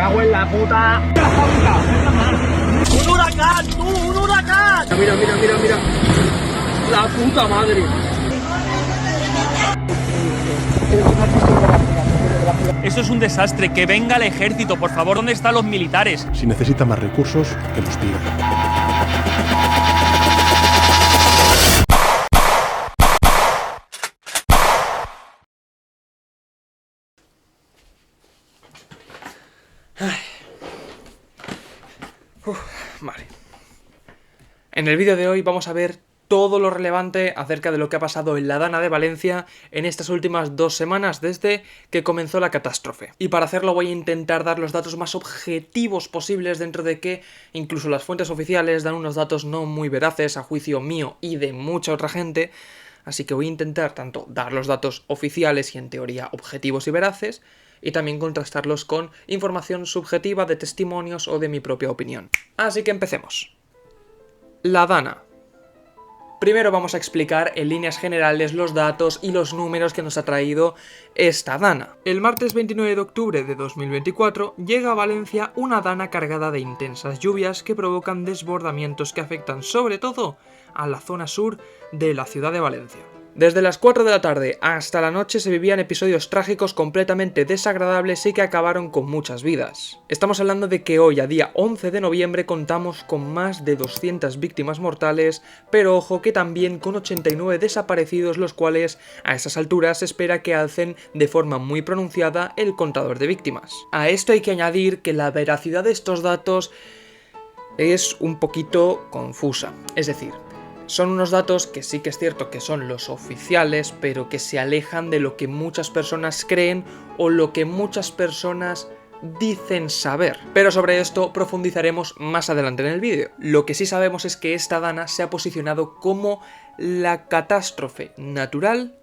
cago en la puta. ¡Un huracán, tú! ¡Un huracán! Mira, mira, mira, mira. La puta madre. Eso es un desastre, que venga el ejército, por favor, ¿dónde están los militares? Si necesita más recursos, que los pida. Vale. En el vídeo de hoy vamos a ver todo lo relevante acerca de lo que ha pasado en la Dana de Valencia en estas últimas 2 semanas desde que comenzó la catástrofe. Y para hacerlo voy a intentar dar los datos más objetivos posibles, dentro de que incluso las fuentes oficiales dan unos datos no muy veraces a juicio mío y de mucha otra gente. Así que voy a intentar tanto dar los datos oficiales y en teoría objetivos y veraces, y también contrastarlos con información subjetiva de testimonios o de mi propia opinión. Así que empecemos. La Dana. Primero vamos a explicar en líneas generales los datos y los números que nos ha traído esta Dana. El martes 29 de octubre de 2024 llega a Valencia una Dana cargada de intensas lluvias que provocan desbordamientos que afectan sobre todo a la zona sur de la ciudad de Valencia. Desde las 4 de la tarde hasta la noche se vivían episodios trágicos completamente desagradables y que acabaron con muchas vidas. Estamos hablando de que hoy, a día 11 de noviembre, contamos con más de 200 víctimas mortales, pero ojo que también con 89 desaparecidos, los cuales a esas alturas se espera que alcen de forma muy pronunciada el contador de víctimas. A esto hay que añadir que la veracidad de estos datos es un poquito confusa, es decir, son unos datos que sí que es cierto que son los oficiales, pero que se alejan de lo que muchas personas creen o lo que muchas personas dicen saber. Pero sobre esto profundizaremos más adelante en el vídeo. Lo que sí sabemos es que esta Dana se ha posicionado como la catástrofe natural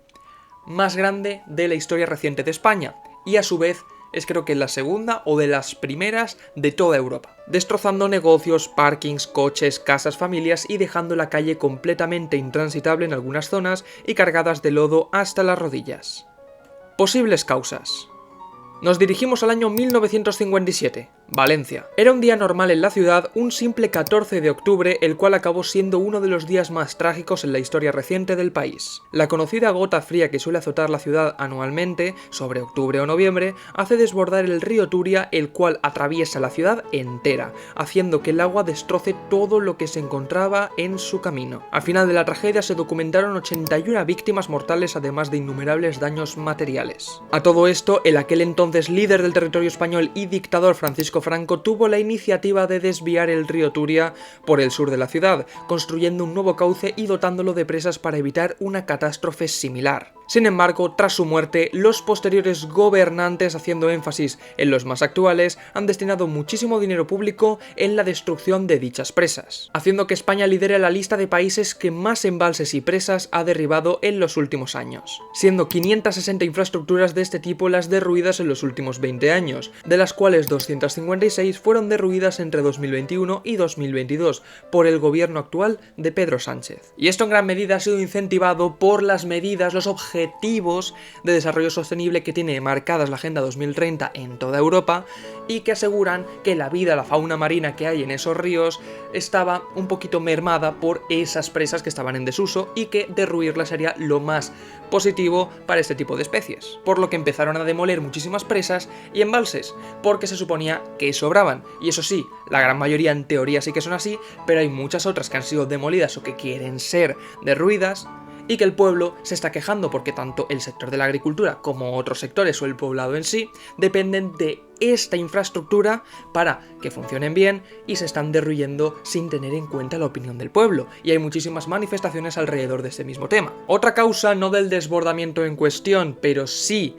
más grande de la historia reciente de España, y a su vez es creo que la segunda o de las primeras de toda Europa, destrozando negocios, parkings, coches, casas, familias y dejando la calle completamente intransitable en algunas zonas y cargadas de lodo hasta las rodillas. Posibles causas. Nos dirigimos al año 1957, Valencia. Era un día normal en la ciudad, un simple 14 de octubre, el cual acabó siendo uno de los días más trágicos en la historia reciente del país. La conocida gota fría que suele azotar la ciudad anualmente, sobre octubre o noviembre, hace desbordar el río Turia, el cual atraviesa la ciudad entera, haciendo que el agua destroce todo lo que se encontraba en su camino. Al final de la tragedia se documentaron 81 víctimas mortales, además de innumerables daños materiales. A todo esto, el aquel entonces líder del territorio español y dictador Francisco Franco tuvo la iniciativa de desviar el río Turia por el sur de la ciudad, construyendo un nuevo cauce y dotándolo de presas para evitar una catástrofe similar. Sin embargo, tras su muerte, los posteriores gobernantes, haciendo énfasis en los más actuales, han destinado muchísimo dinero público en la destrucción de dichas presas, haciendo que España lidere la lista de países que más embalses y presas ha derribado en los últimos años, siendo 560 infraestructuras de este tipo las derruidas en los últimos 20 años, de las cuales 256 fueron derruidas entre 2021 y 2022 por el gobierno actual de Pedro Sánchez. Y esto en gran medida ha sido incentivado por las medidas, los objetivos de desarrollo sostenible que tiene marcadas la Agenda 2030 en toda Europa, y que aseguran que la vida, la fauna marina que hay en esos ríos estaba un poquito mermada por esas presas que estaban en desuso, y que derruirlas sería lo más positivo para este tipo de especies. Por lo que empezaron a demoler muchísimas presas y embalses, porque se suponía que sobraban. Y eso sí, la gran mayoría en teoría sí que son así, pero hay muchas otras que han sido demolidas o que quieren ser derruidas, y que el pueblo se está quejando porque tanto el sector de la agricultura como otros sectores o el poblado en sí dependen de esta infraestructura para que funcionen bien, y se están derruyendo sin tener en cuenta la opinión del pueblo, y hay muchísimas manifestaciones alrededor de este mismo tema. Otra causa, no del desbordamiento en cuestión, pero sí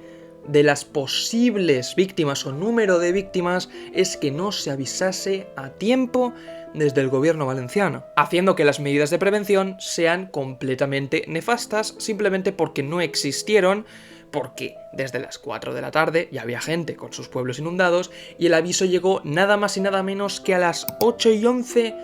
de las posibles víctimas o número de víctimas, es que no se avisase a tiempo desde el gobierno valenciano, haciendo que las medidas de prevención sean completamente nefastas, simplemente porque no existieron, porque desde las 4 de la tarde ya había gente con sus pueblos inundados, y el aviso llegó nada más y nada menos que a las 8:11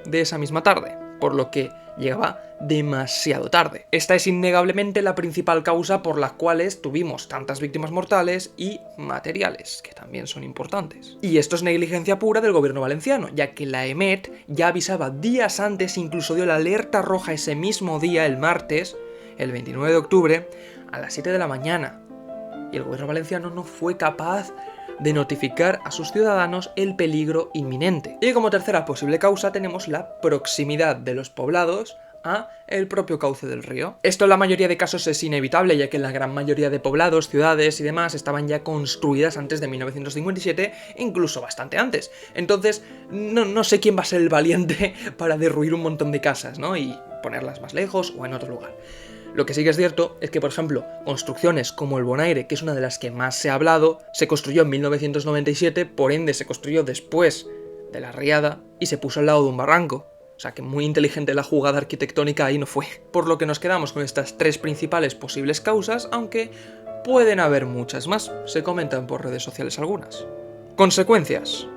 de esa misma tarde. por lo que llegaba demasiado tarde. Esta es innegablemente la principal causa por la cual tuvimos tantas víctimas mortales y materiales, que también son importantes. Y esto es negligencia pura del gobierno valenciano, ya que la EMET ya avisaba días antes, incluso dio la alerta roja ese mismo día, el martes, el 29 de octubre, a las 7 de la mañana. Y el gobierno valenciano no fue capaz de notificar a sus ciudadanos el peligro inminente. Y como tercera posible causa tenemos la proximidad de los poblados a el propio cauce del río. Esto en la mayoría de casos es inevitable, ya que la gran mayoría de poblados, ciudades y demás estaban ya construidas antes de 1957, incluso bastante antes. Entonces, no sé quién va a ser el valiente para derruir un montón de casas, ¿no? Y ponerlas más lejos o en otro lugar. Lo que sí que es cierto es que, por ejemplo, construcciones como el Bonaire, que es una de las que más se ha hablado, se construyó en 1997, por ende se construyó después de la riada y se puso al lado de un barranco. O sea que muy inteligente la jugada arquitectónica ahí no fue. Por lo que nos quedamos con estas tres principales posibles causas, aunque pueden haber muchas más. Se comentan por redes sociales algunas. Consecuencias.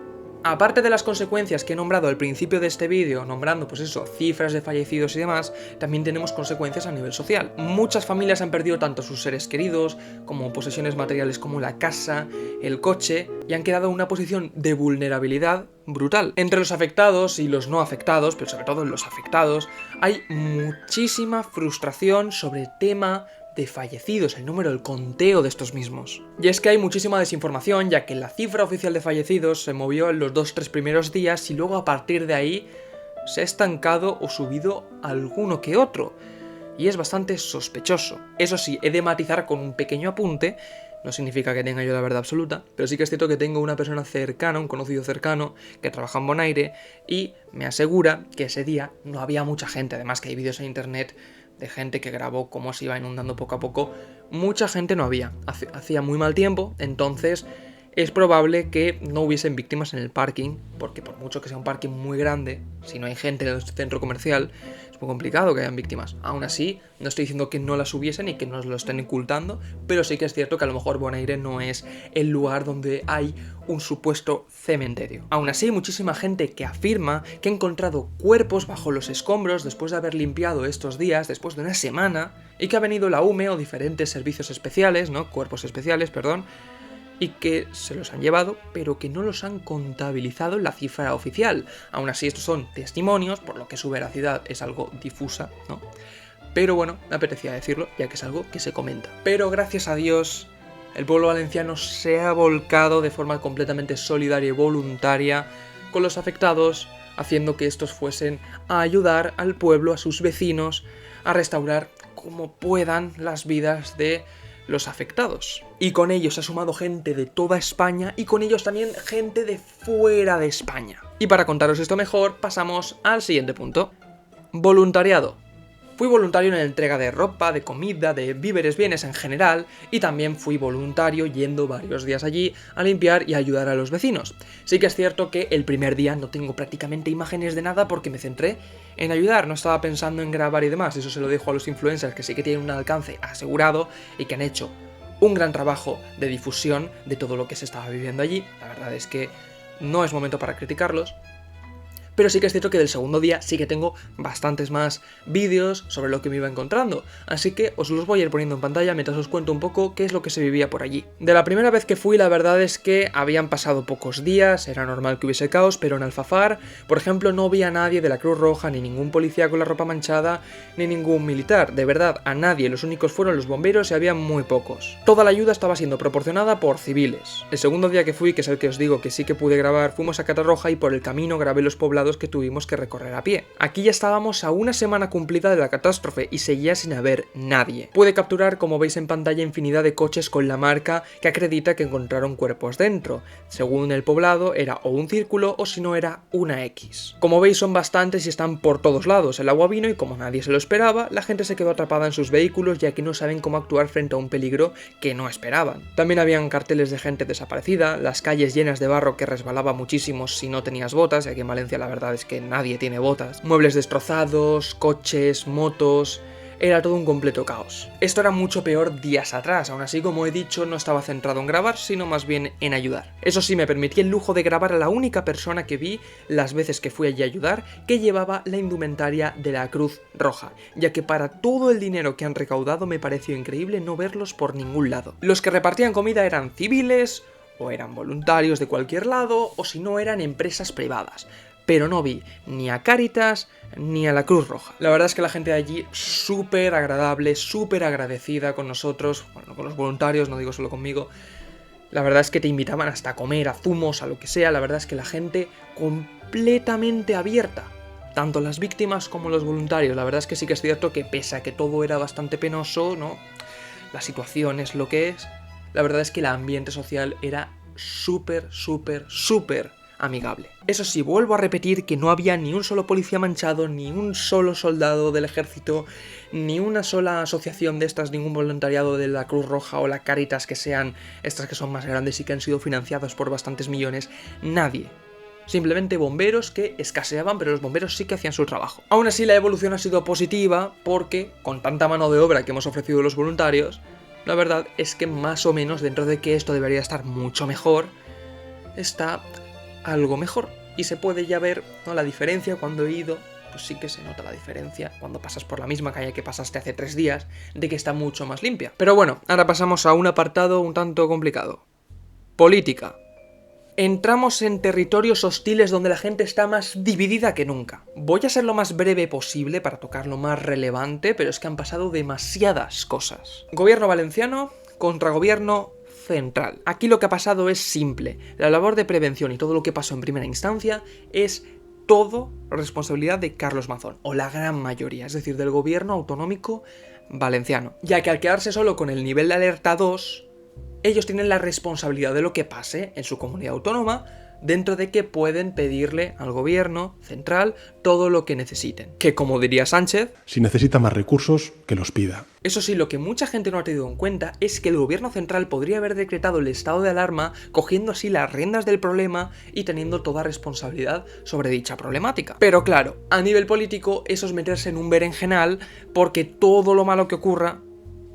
Aparte de las consecuencias que he nombrado al principio de este vídeo, nombrando pues eso, cifras de fallecidos y demás, también tenemos consecuencias a nivel social. Muchas familias han perdido tanto sus seres queridos, como posesiones materiales como la casa, el coche, y han quedado en una posición de vulnerabilidad brutal. Entre los afectados y los no afectados, pero sobre todo en los afectados, hay muchísima frustración sobre el tema de fallecidos, el número, el conteo de estos mismos. Y es que hay muchísima desinformación, ya que la cifra oficial de fallecidos se movió en los 2-3 primeros días y luego a partir de ahí se ha estancado o subido alguno que otro. Y es bastante sospechoso. Eso sí, he de matizar con un pequeño apunte, no significa que tenga yo la verdad absoluta, pero sí que es cierto que tengo una persona cercana, un conocido cercano, que trabaja en Bonaire y me asegura que ese día no había mucha gente, además que hay vídeos en internet de gente que grabó cómo se iba inundando poco a poco. Mucha gente no había, hacía muy mal tiempo, entonces es probable que no hubiesen víctimas en el parking, porque por mucho que sea un parking muy grande, si no hay gente en el centro comercial, es muy complicado que hayan víctimas. Aún así, no estoy diciendo que no las hubiesen y que nos lo estén ocultando, pero sí que es cierto que a lo mejor Bonaire no es el lugar donde hay un supuesto cementerio. Aún así, hay muchísima gente que afirma que ha encontrado cuerpos bajo los escombros después de haber limpiado estos días, después de una semana, y que ha venido la UME o diferentes servicios especiales, ¿no? Cuerpos especiales, perdón, y que se los han llevado, pero que no los han contabilizado en la cifra oficial. Aún así, estos son testimonios, por lo que su veracidad es algo difusa, ¿no? Pero bueno, me apetecía decirlo, ya que es algo que se comenta. Pero gracias a Dios, el pueblo valenciano se ha volcado de forma completamente solidaria y voluntaria con los afectados, haciendo que estos fuesen a ayudar al pueblo, a sus vecinos, a restaurar como puedan las vidas de los afectados. Y con ellos se ha sumado gente de toda España y con ellos también gente de fuera de España. Y para contaros esto mejor, pasamos al siguiente punto. Voluntariado. Fui voluntario en la entrega de ropa, de comida, de víveres, bienes en general, y también fui voluntario yendo varios días allí a limpiar y a ayudar a los vecinos. Sí que es cierto que el primer día no tengo prácticamente imágenes de nada porque me centré en ayudar, no estaba pensando en grabar y demás. Eso se lo dejo a los influencers que sí que tienen un alcance asegurado y que han hecho un gran trabajo de difusión de todo lo que se estaba viviendo allí. La verdad es que no es momento para criticarlos. Pero sí que es cierto que del segundo día sí que tengo bastantes más vídeos sobre lo que me iba encontrando, así que os los voy a ir poniendo en pantalla mientras os cuento un poco qué es lo que se vivía por allí. De la primera vez que fui, la verdad es que habían pasado pocos días, era normal que hubiese caos, pero en Alfafar, por ejemplo, no vi a nadie de la Cruz Roja, ni ningún policía con la ropa manchada, ni ningún militar, de verdad, a nadie, los únicos fueron los bomberos y había muy pocos. Toda la ayuda estaba siendo proporcionada por civiles. El segundo día que fui, que es el que os digo que sí que pude grabar, fuimos a Catarroja y por el camino grabé los poblados que tuvimos que recorrer a pie. Aquí ya estábamos a una semana cumplida de la catástrofe y seguía sin haber nadie. Pude capturar, como veis en pantalla, infinidad de coches con la marca que acredita que encontraron cuerpos dentro. Según el poblado era o un círculo o si no era una X. Como veis son bastantes y están por todos lados. El agua vino y como nadie se lo esperaba, la gente se quedó atrapada en sus vehículos ya que no saben cómo actuar frente a un peligro que no esperaban. También habían carteles de gente desaparecida, las calles llenas de barro que resbalaba muchísimo si no tenías botas, y aquí en Valencia la verdad es que nadie tiene botas, muebles destrozados, coches, motos, era todo un completo caos. Esto era mucho peor días atrás, aún así, como he dicho, no estaba centrado en grabar, sino más bien en ayudar. Eso sí, me permití el lujo de grabar a la única persona que vi las veces que fui allí a ayudar, que llevaba la indumentaria de la Cruz Roja, ya que para todo el dinero que han recaudado me pareció increíble no verlos por ningún lado. Los que repartían comida eran civiles, o eran voluntarios de cualquier lado, o si no eran empresas privadas. Pero no vi ni a Cáritas ni a la Cruz Roja. La verdad es que la gente de allí súper agradable, súper agradecida con nosotros, bueno, con los voluntarios, no digo solo conmigo. La verdad es que te invitaban hasta a comer, a zumos, a lo que sea. La verdad es que la gente completamente abierta, tanto las víctimas como los voluntarios. La verdad es que sí que es cierto que pese a que todo era bastante penoso, ¿no? La situación es lo que es. La verdad es que el ambiente social era súper amigable. Eso sí, vuelvo a repetir que no había ni un solo policía manchado, ni un solo soldado del ejército, ni una sola asociación de estas, ningún voluntariado de la Cruz Roja o la Cáritas, que sean estas que son más grandes y que han sido financiados por bastantes millones. Nadie. Simplemente bomberos que escaseaban, pero los bomberos sí que hacían su trabajo. Aún así, la evolución ha sido positiva porque, con tanta mano de obra que hemos ofrecido los voluntarios, la verdad es que más o menos, dentro de que esto debería estar mucho mejor, está algo mejor. Y se puede ya ver, ¿no?, la diferencia. Cuando he ido, pues sí que se nota la diferencia cuando pasas por la misma calle que pasaste hace 3 días, de que está mucho más limpia. Pero bueno, ahora pasamos a un apartado un tanto complicado. Política. Entramos en territorios hostiles donde la gente está más dividida que nunca. Voy a ser lo más breve posible para tocar lo más relevante, pero es que han pasado demasiadas cosas. Gobierno valenciano contra gobierno central. Aquí lo que ha pasado es simple. La labor de prevención y todo lo que pasó en primera instancia es todo responsabilidad de Carlos Mazón, o la gran mayoría, es decir, del gobierno autonómico valenciano. Ya que al quedarse solo con el nivel de alerta 2, ellos tienen la responsabilidad de lo que pase en su comunidad autónoma, dentro de que pueden pedirle al gobierno central todo lo que necesiten. Que, como diría Sánchez, si necesita más recursos, que los pida. Eso sí, lo que mucha gente no ha tenido en cuenta es que el gobierno central podría haber decretado el estado de alarma, cogiendo así las riendas del problema y teniendo toda responsabilidad sobre dicha problemática. Pero claro, a nivel político eso es meterse en un berenjenal, porque todo lo malo que ocurra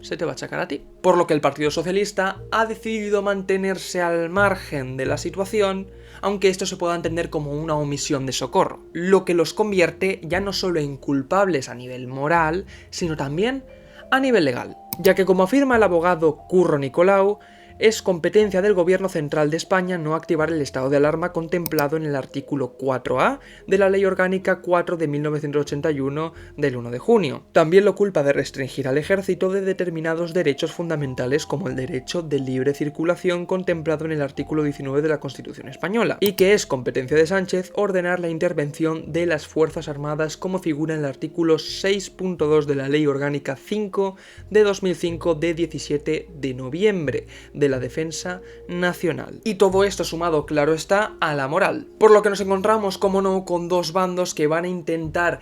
se te va a achacar a ti. Por lo que el Partido Socialista ha decidido mantenerse al margen de la situación, aunque esto se pueda entender como una omisión de socorro, lo que los convierte ya no solo en culpables a nivel moral, sino también a nivel legal, ya que, como afirma el abogado Curro Nicolau, es competencia del Gobierno Central de España no activar el estado de alarma contemplado en el artículo 4A de la Ley Orgánica 4 de 1981 del 1 de junio. También lo culpa de restringir al ejército de determinados derechos fundamentales como el derecho de libre circulación contemplado en el artículo 19 de la Constitución Española, y que es competencia de Sánchez ordenar la intervención de las Fuerzas Armadas como figura en el artículo 6.2 de la Ley Orgánica 5 de 2005 de 17 de noviembre de la Defensa Nacional. Y todo esto sumado, claro está, a la moral. Por lo que nos encontramos, como no, con dos bandos que van a intentar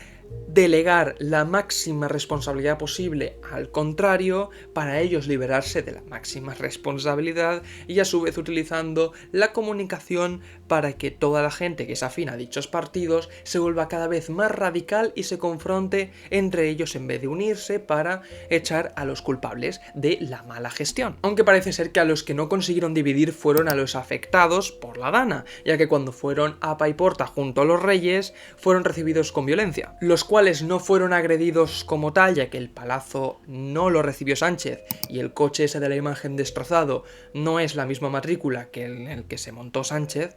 delegar la máxima responsabilidad posible al contrario, para ellos liberarse de la máxima responsabilidad, y a su vez utilizando la comunicación para que toda la gente que es afín a dichos partidos se vuelva cada vez más radical y se confronte entre ellos en vez de unirse para echar a los culpables de la mala gestión. Aunque parece ser que a los que no consiguieron dividir fueron a los afectados por la Dana, ya que cuando fueron a Paiporta junto a los reyes fueron recibidos con violencia, los cuales no fueron agredidos como tal, ya que el palazo no lo recibió Sánchez y el coche ese de la imagen destrozado no es la misma matrícula que en el que se montó Sánchez.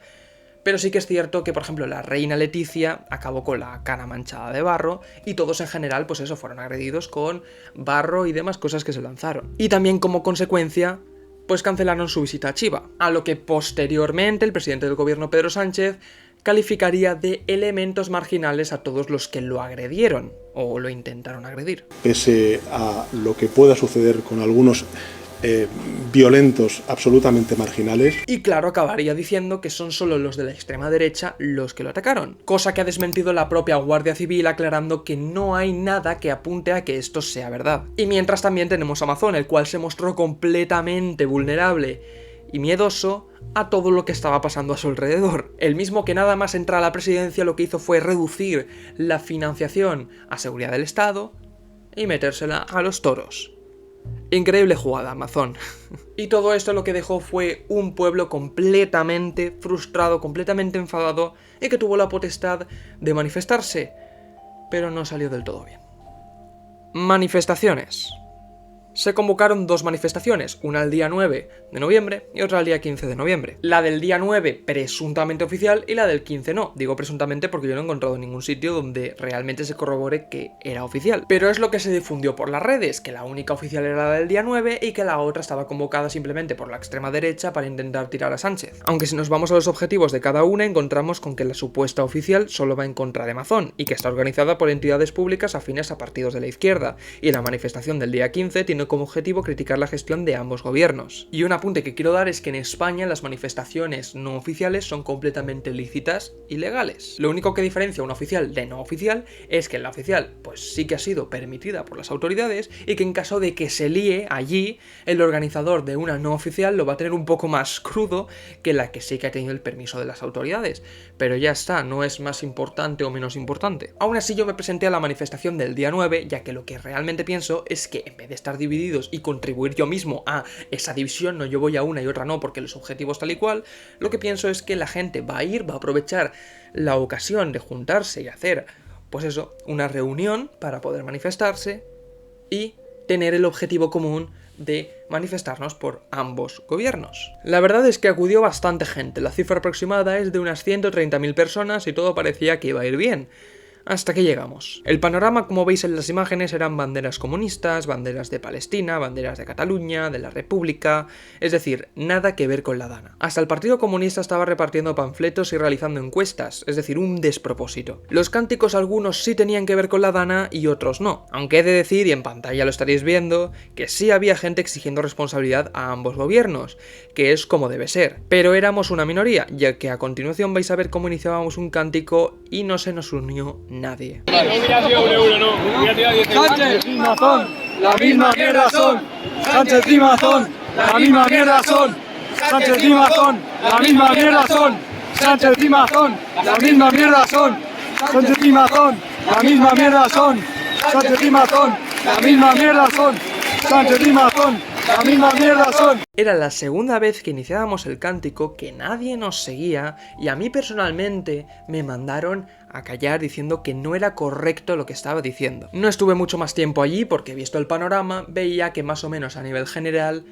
Pero sí que es cierto que, por ejemplo, la reina Leticia acabó con la cara manchada de barro, y todos en general, pues eso, fueron agredidos con barro y demás cosas que se lanzaron. Y también, como consecuencia, pues cancelaron su visita a Chiva, a lo que posteriormente el presidente del gobierno, Pedro Sánchez, calificaría de elementos marginales a todos los que lo agredieron o lo intentaron agredir. Pese a lo que pueda suceder con algunos violentos absolutamente marginales. Y claro, acabaría diciendo que son solo los de la extrema derecha los que lo atacaron, cosa que ha desmentido la propia Guardia Civil, aclarando que no hay nada que apunte a que esto sea verdad. Y mientras también tenemos a Mazón, el cual se mostró completamente vulnerable y miedoso a todo lo que estaba pasando a su alrededor. El mismo que nada más entrar a la presidencia lo que hizo fue reducir la financiación a seguridad del Estado, y metérsela a los toros. Increíble jugada, Amazon. Y todo esto lo que dejó fue un pueblo completamente frustrado, completamente enfadado y que tuvo la potestad de manifestarse, pero no salió del todo bien. Manifestaciones. Se convocaron dos manifestaciones, una el día 9 de noviembre y otra el día 15 de noviembre. La del día 9 presuntamente oficial y la del 15 no. Digo presuntamente porque yo no he encontrado ningún sitio donde realmente se corrobore que era oficial. Pero es lo que se difundió por las redes, que la única oficial era la del día 9 y que la otra estaba convocada simplemente por la extrema derecha para intentar tirar a Sánchez. Aunque si nos vamos a los objetivos de cada una, encontramos con que la supuesta oficial solo va en contra de Amazon y que está organizada por entidades públicas afines a partidos de la izquierda, y la manifestación del día 15 tiene como objetivo criticar la gestión de ambos gobiernos. Y un apunte que quiero dar es que en España las manifestaciones no oficiales son completamente lícitas y legales. Lo único que diferencia una oficial de no oficial es que la oficial pues sí que ha sido permitida por las autoridades y que en caso de que se líe allí, el organizador de una no oficial lo va a tener un poco más crudo que la que sí que ha tenido el permiso de las autoridades. Pero ya está, no es más importante o menos importante. Aún así yo me presenté a la manifestación del día 9, ya que lo que realmente pienso es que en vez de estar divididos y contribuir yo mismo a esa división, no yo voy a una y otra no porque los objetivos tal y cual, lo que pienso es que la gente va a ir, va a aprovechar la ocasión de juntarse y hacer, pues eso, una reunión para poder manifestarse y tener el objetivo común de manifestarnos por ambos gobiernos. La verdad es que acudió bastante gente, la cifra aproximada es de unas 130.000 personas y todo parecía que iba a ir bien. Hasta que llegamos. El panorama, como veis en las imágenes, eran banderas comunistas, banderas de Palestina, banderas de Cataluña, de la República, es decir, nada que ver con la Dana. Hasta el Partido Comunista estaba repartiendo panfletos y realizando encuestas, es decir, un despropósito. Los cánticos algunos sí tenían que ver con la Dana y otros no, aunque he de decir, y en pantalla lo estaréis viendo, que sí había gente exigiendo responsabilidad a ambos gobiernos, que es como debe ser. Pero éramos una minoría, ya que a continuación vais a ver cómo iniciábamos un cántico y no se nos unió nadie. Sánchez y Mazón, la misma mierda son. Sánchez y Mazón, la misma mierda son. Sánchez y Mazón, la misma mierda son. Sánchez y Mazón, la misma mierda son. Sánchez y Mazón, la misma mierda son. Sánchez y Mazón, la misma mierda son. Sánchez y Mazón, la misma mierda son. Era la segunda vez que iniciábamos el cántico, que nadie nos seguía y a mí personalmente me mandaron a callar diciendo que no era correcto lo que estaba diciendo. No estuve mucho más tiempo allí porque, visto el panorama, veía que más o menos a nivel general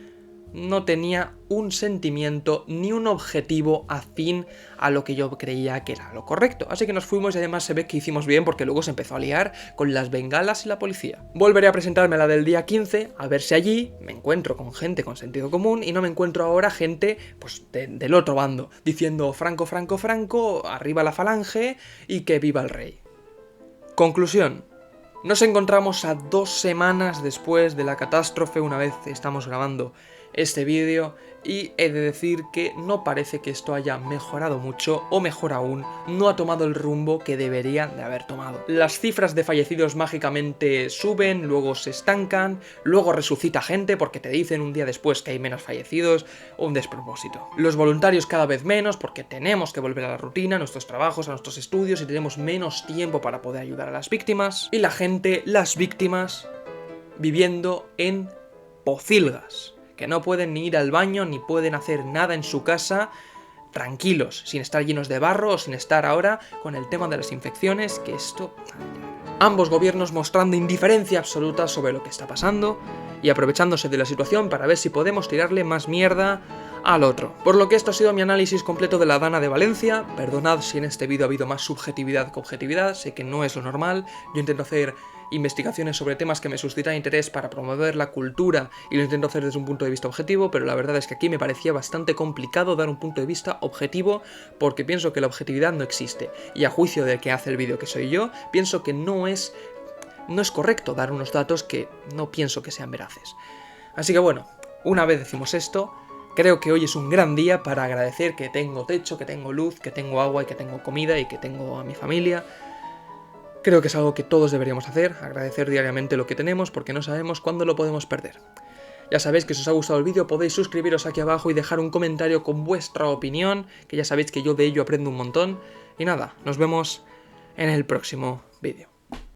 no tenía un sentimiento ni un objetivo afín a lo que yo creía que era lo correcto. Así que nos fuimos y además se ve que hicimos bien porque luego se empezó a liar con las bengalas y la policía. Volveré a presentarme a la del día 15, a ver si allí me encuentro con gente con sentido común y no me encuentro ahora gente pues del otro bando, diciendo Franco, Franco, Franco, arriba la falange y que viva el rey. Conclusión. Nos encontramos a 2 semanas después de la catástrofe, una vez estamos grabando este vídeo, y he de decir que no parece que esto haya mejorado mucho, o mejor aún, no ha tomado el rumbo que debería de haber tomado. Las cifras de fallecidos mágicamente suben, luego se estancan, luego resucita gente porque te dicen un día después que hay menos fallecidos, un despropósito. Los voluntarios cada vez menos porque tenemos que volver a la rutina, a nuestros trabajos, a nuestros estudios y tenemos menos tiempo para poder ayudar a las víctimas, y la gente, las víctimas, viviendo en pocilgas, que no pueden ni ir al baño ni pueden hacer nada en su casa tranquilos, sin estar llenos de barro o sin estar ahora con el tema de las infecciones, que esto... Ambos gobiernos mostrando indiferencia absoluta sobre lo que está pasando y aprovechándose de la situación para ver si podemos tirarle más mierda al otro. Por lo que esto ha sido mi análisis completo de la Dana de Valencia. Perdonad si en este vídeo ha habido más subjetividad que objetividad, sé que no es lo normal, yo intento hacer investigaciones sobre temas que me suscitan interés para promover la cultura y lo intento hacer desde un punto de vista objetivo, pero la verdad es que aquí me parecía bastante complicado dar un punto de vista objetivo porque pienso que la objetividad no existe y a juicio del que hace el vídeo, que soy yo, pienso que no es correcto dar unos datos que no pienso que sean veraces. Así que bueno, una vez decimos esto, creo que hoy es un gran día para agradecer que tengo techo, que tengo luz, que tengo agua y que tengo comida y que tengo a mi familia. Creo que es algo que todos deberíamos hacer, agradecer diariamente lo que tenemos porque no sabemos cuándo lo podemos perder. Ya sabéis que si os ha gustado el vídeo podéis suscribiros aquí abajo y dejar un comentario con vuestra opinión, que ya sabéis que yo de ello aprendo un montón. Y nada, nos vemos en el próximo vídeo.